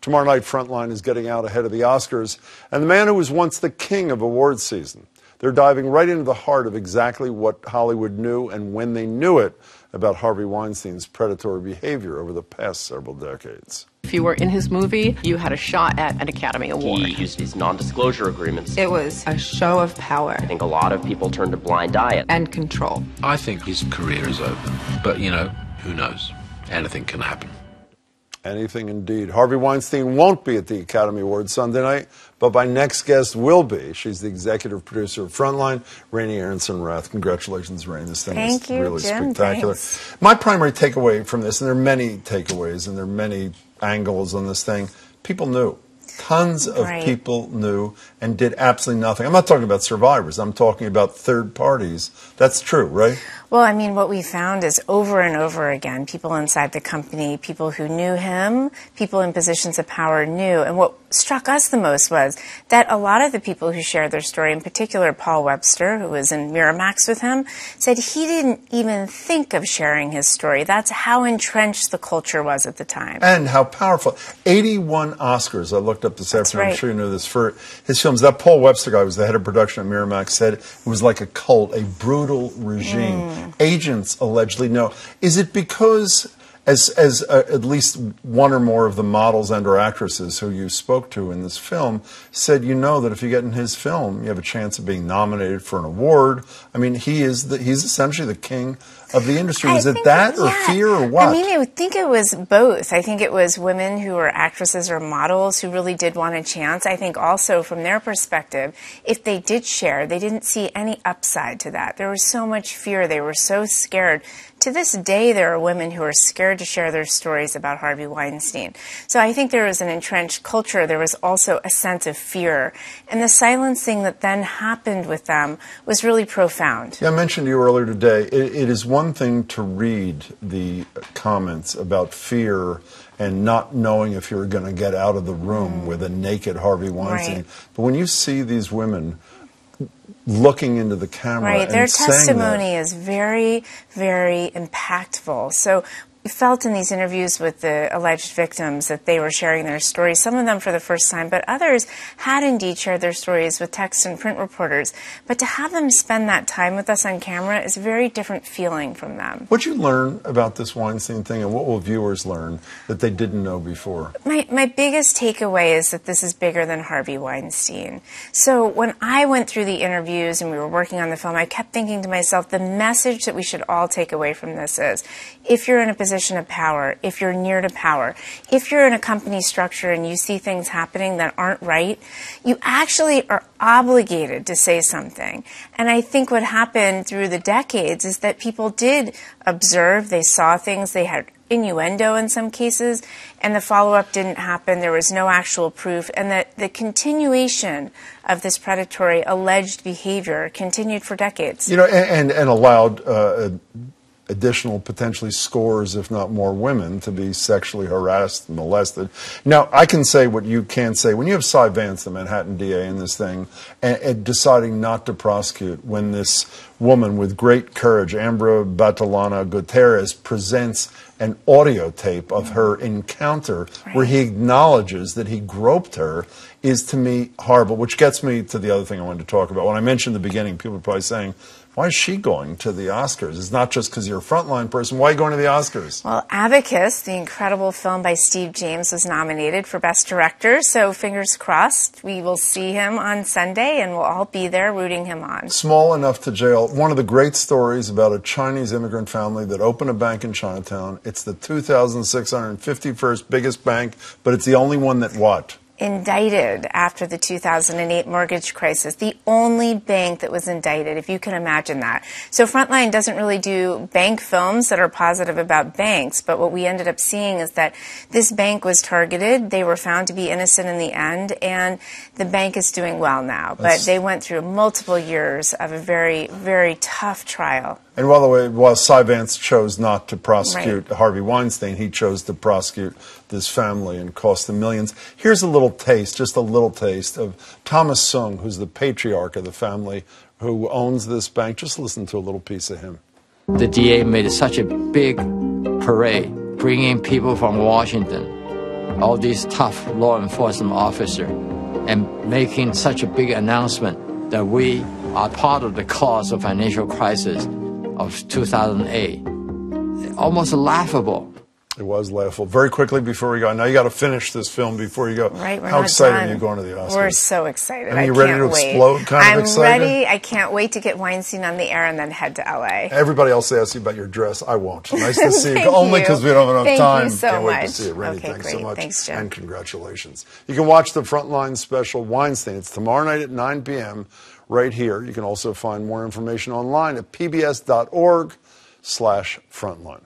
Tomorrow night, Frontline is getting out ahead of the Oscars, and the man who was once the king of awards season. They're diving right into the heart of exactly what Hollywood knew and when they knew it about Harvey Weinstein's predatory behavior over the past several decades. If you were in his movie, you had a shot at an Academy Award. He used his non-disclosure agreements. It was a show of power. I think a lot of people turned a blind eye at and control. I think his career is over. But, you know, who knows? Anything can happen. Anything indeed. Harvey Weinstein won't be at the Academy Awards Sunday night, but my next guest will be. She's the executive producer of Frontline, Rainey Aronson-Rath. Congratulations, Rainey. This thing is really spectacular. Thanks. My primary takeaway from this, and there are many takeaways, and there are many angles on this thing, people knew. Tons of people knew and did absolutely nothing. I'm not talking about survivors. I'm talking about third parties. That's true, right? Well, I mean, what we found is over and over again, people inside the company, people who knew him, people in positions of power knew. And what struck us the most was that a lot of the people who shared their story, in particular Paul Webster, who was in Miramax with him, said he didn't even think of sharing his story. That's how entrenched the culture was at the time. And how powerful. 81 Oscars, I looked up this afternoon, right. I'm sure you know this, for his films. That Paul Webster guy was the head of production at Miramax, said it was like a cult, a brutal regime. Agents allegedly know. Is it because, as at least one or more of the models and or actresses who you spoke to in this film said, you know that if you get in his film, you have a chance of being nominated for an award? I mean, he's essentially the king of the industry. Is it that or fear or what? I mean, I would think it was both. I think it was women who were actresses or models who really did want a chance. I think also from their perspective, if they did share, they didn't see any upside to that. There was so much fear. They were so scared. To this day, there are women who are scared to share their stories about Harvey Weinstein. So I think there was an entrenched culture. There was also a sense of fear. And the silencing that then happened with them was really profound. Yeah, I mentioned to you earlier today, it is one thing to read the comments about fear and not knowing if you're going to get out of the room with a naked Harvey Weinstein. But when you see these women looking into the camera and their saying testimony that, is very, very impactful. So we felt in these interviews with the alleged victims that they were sharing their stories, some of them for the first time, but others had indeed shared their stories with text and print reporters. But to have them spend that time with us on camera is a very different feeling from them. What'd you learn about this Weinstein thing, and what will viewers learn that they didn't know before? My biggest takeaway is that this is bigger than Harvey Weinstein. So when I went through the interviews and we were working on the film, I kept thinking to myself, the message that we should all take away from this is, if you're in a position of power, if you're near to power, if you're in a company structure and you see things happening that aren't right, you actually are obligated to say something. And I think what happened through the decades is that people did observe, they saw things, they had innuendo in some cases, and the follow-up didn't happen. There was no actual proof, and that the continuation of this predatory alleged behavior continued for decades. You know, and allowed additional potentially scores, if not more, women to be sexually harassed and molested. Now, I can say what you can't say. When you have Cy Vance, the Manhattan DA, in this thing, and deciding not to prosecute, when this woman with great courage, Ambra Batalana Gutierrez, presents an audio tape of her encounter where he acknowledges that he groped her, is to me horrible, which gets me to the other thing I wanted to talk about. When I mentioned in the beginning, people are probably saying, why is she going to the Oscars? It's not just because you're a frontline person. Why are you going to the Oscars? Well, Abacus, the incredible film by Steve James, was nominated for Best Director, so fingers crossed we will see him on Sunday and we'll all be there rooting him on. Small enough to jail. One of the great stories about a Chinese immigrant family that opened a bank in Chinatown. It's the 2,651st biggest bank, but it's the only one that what? Indicted after the 2008 mortgage crisis, the only bank that was indicted, if you can imagine that. So Frontline doesn't really do bank films that are positive about banks, but what we ended up seeing is that this bank was targeted, they were found to be innocent in the end, and the bank is doing well now. But they went through multiple years of a very, very tough trial. And by the way, while Cy Vance chose not to prosecute Harvey Weinstein, he chose to prosecute this family and cost them millions. Here's a little taste, just a little taste, of Thomas Sung, who's the patriarch of the family who owns this bank. Just listen to a little piece of him. The DA made such a big parade, bringing people from Washington all these tough law enforcement officers and making such a big announcement that we are part of the cause of financial crisis of 2008. Almost laughable. It was laughable. Very quickly before we go, now you got to finish this film before you go. Right, we're How not excited done. are you going to the Oscars? We're so excited. And I you ready can't to wait. explode? Kind of excited? I'm ready. I can't wait to get Weinstein on the air and then head to LA. Everybody else asks you about your dress. I won't. Nice to see you. Thank Only you. because we don't have enough Thank time. you so Can't wait to much. see you. Randy, Okay, thanks so great. much. Thanks, Jim. And congratulations. You can watch the Frontline special Weinstein. It's tomorrow night at 9 p.m. right here. You can also find more information online at pbs.org/frontline.